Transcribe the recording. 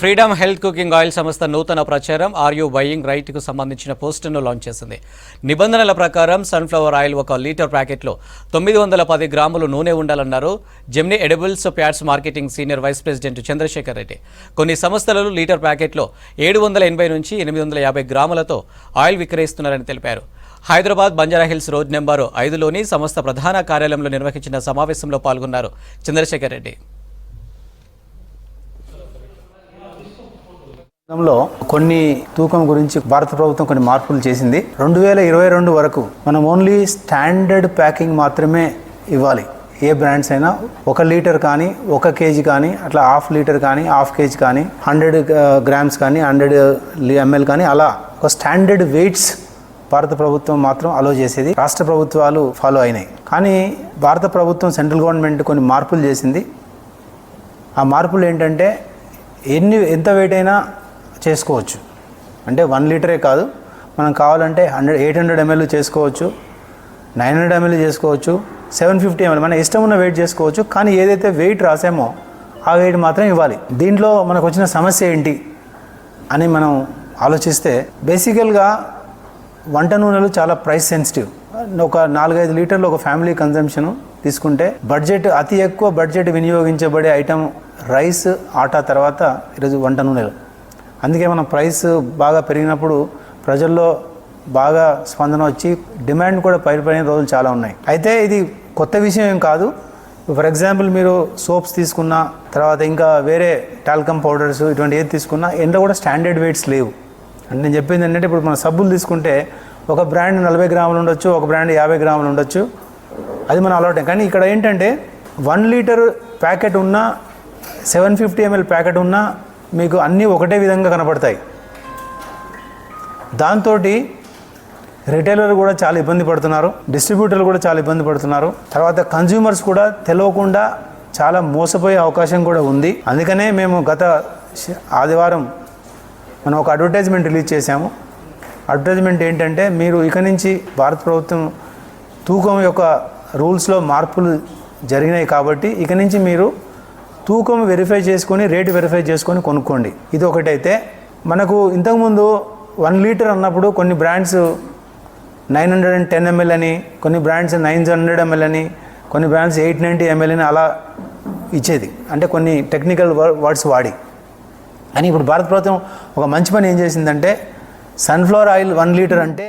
Freedom health cooking oil సంస్థ నూతన ప్రచారం ఆర్ యు బయింగ్ రైట్ కు సంబంధించిన పోస్టర్ను లాంచ్ చేసింది. నిబంధనల ప్రకారం సన్ఫ్లవర్ ఆయిల్ 1 లీటర్ ప్యాకెట్లో 910 గ్రాములు నూనె ఉండాలన్నారు Gemini edibles fats marketing senior vice president Chandrasekhar Reddy. కొన్ని సంస్థలు లీటర్ ప్యాకెట్లో 780 నుంచి 850 గ్రాములతో ఆయిల్ విక్రయిస్తున్నారని తెలిపారు. హైదరాబాద్ బంజారాహిల్స్ రోడ్ నెంబర్ 5లోని సంస్థ ప్రధాన కార్యాలయంలో నిర్వహించిన సమావేశంలో పాల్గొన్నారు చంద్రశేఖర్ రెడ్డి. కొన్ని తూకం గురించి భారత ప్రభుత్వం కొన్ని మార్పులు చేసింది. 2022 వరకు మనం ఓన్లీ స్టాండర్డ్ ప్యాకింగ్ మాత్రమే ఇవ్వాలి. ఏ బ్రాండ్స్ అయినా 1 లీటర్ కానీ 1 కేజీ కానీ అట్లా హాఫ్ లీటర్ కానీ హాఫ్ కేజీ కానీ 100 గ్రామ్స్ కానీ 100 ml కానీ అలా ఒక స్టాండర్డ్ వెయిట్స్ భారత ప్రభుత్వం మాత్రం అలో చేసేది. రాష్ట్ర ప్రభుత్వాలు ఫాలో అయినాయి. కానీ భారత ప్రభుత్వం సెంట్రల్ గవర్నమెంట్ కొన్ని మార్పులు చేసింది. ఆ మార్పులు ఏంటంటే ఎంత వెయిట్ అయినా చేసుకోవచ్చు. అంటే 1 లీటరే కాదు, మనం కావాలంటే 800 ml చేసుకోవచ్చు, 900 ml చేసుకోవచ్చు, 750 ml మన ఇష్టం ఉన్న వెయిట్ చేసుకోవచ్చు. కానీ ఏదైతే వెయిట్ రాసామో ఆ వెయిట్ మాత్రం ఇవ్వాలి. దీంట్లో మనకు వచ్చిన సమస్య ఏంటి అని మనం ఆలోచిస్తే, బేసికల్గా వంట నూనెలు చాలా ప్రైస్ సెన్సిటివ్. ఒక 4-5 లీటర్లు ఒక ఫ్యామిలీ కన్జంప్షన్ తీసుకుంటే అతి ఎక్కువ బడ్జెట్ వినియోగించబడే ఐటమ్ రైస్, ఆటా తర్వాత ఈరోజు వంట నూనెలు. అందుకే మనం ప్రైస్ బాగా పెరిగినప్పుడు ప్రజల్లో బాగా స్పందన వచ్చి డిమాండ్ కూడా పైన రోజులు చాలా ఉన్నాయి. అయితే ఇది కొత్త విషయం ఏం కాదు. ఫర్ ఎగ్జాంపుల్ మీరు సోప్స్ తీసుకున్నా, తర్వాత ఇంకా వేరే టాల్కమ్ పౌడర్స్ ఇటువంటి ఏది తీసుకున్నా ఎంతో కూడా స్టాండర్డ్ వెయిట్స్ లేవు. అంటే నేను చెప్పింది ఏంటంటే, ఇప్పుడు మన సబ్బులు తీసుకుంటే ఒక బ్రాండ్ 40 గ్రాములు ఉండొచ్చు, ఒక బ్రాండ్ 50 గ్రాములు ఉండొచ్చు, అది మనం అలవాటే. కానీ ఇక్కడ ఏంటంటే 1 లీటర్ ప్యాకెట్ ఉన్న 750 ml ప్యాకెట్ ఉన్న మీకు అన్నీ ఒకటే విధంగా కనపడతాయి. దాంతో రిటైలర్లు కూడా చాలా ఇబ్బంది పడుతున్నారు, డిస్ట్రిబ్యూటర్లు కూడా చాలా ఇబ్బంది పడుతున్నారు, తర్వాత కన్జ్యూమర్స్ కూడా తెలియకుండా చాలా మోసపోయే అవకాశం కూడా ఉంది. అందుకనే మేము గత ఆదివారం మనం ఒక అడ్వర్టైజ్మెంట్ రిలీజ్ చేశాము. అడ్వర్టైజ్మెంట్ ఏంటంటే, మీరు ఇక నుంచి భారత ప్రభుత్వం తూకం యొక్క రూల్స్లో మార్పులు జరిగినాయి కాబట్టి ఇక నుంచి మీరు తూకం వెరిఫై చేసుకొని రేటు వెరిఫై చేసుకొని కొనుక్కోండి. ఇది ఒకటైతే, మనకు ఇంతకుముందు 1 లీటర్ అన్నప్పుడు కొన్ని బ్రాండ్స్ 910 ml అని, కొన్ని బ్రాండ్స్ 900 ml అని, కొన్ని బ్రాండ్స్ 890 ml అని అలా ఇచ్చేది. అంటే కొన్ని టెక్నికల్ వర్డ్స్ వాడి. అని ఇప్పుడు భారత ప్రభుత్వం ఒక మంచి పని ఏం చేసిందంటే, సన్ఫ్లవర్ ఆయిల్ 1 లీటర్ అంటే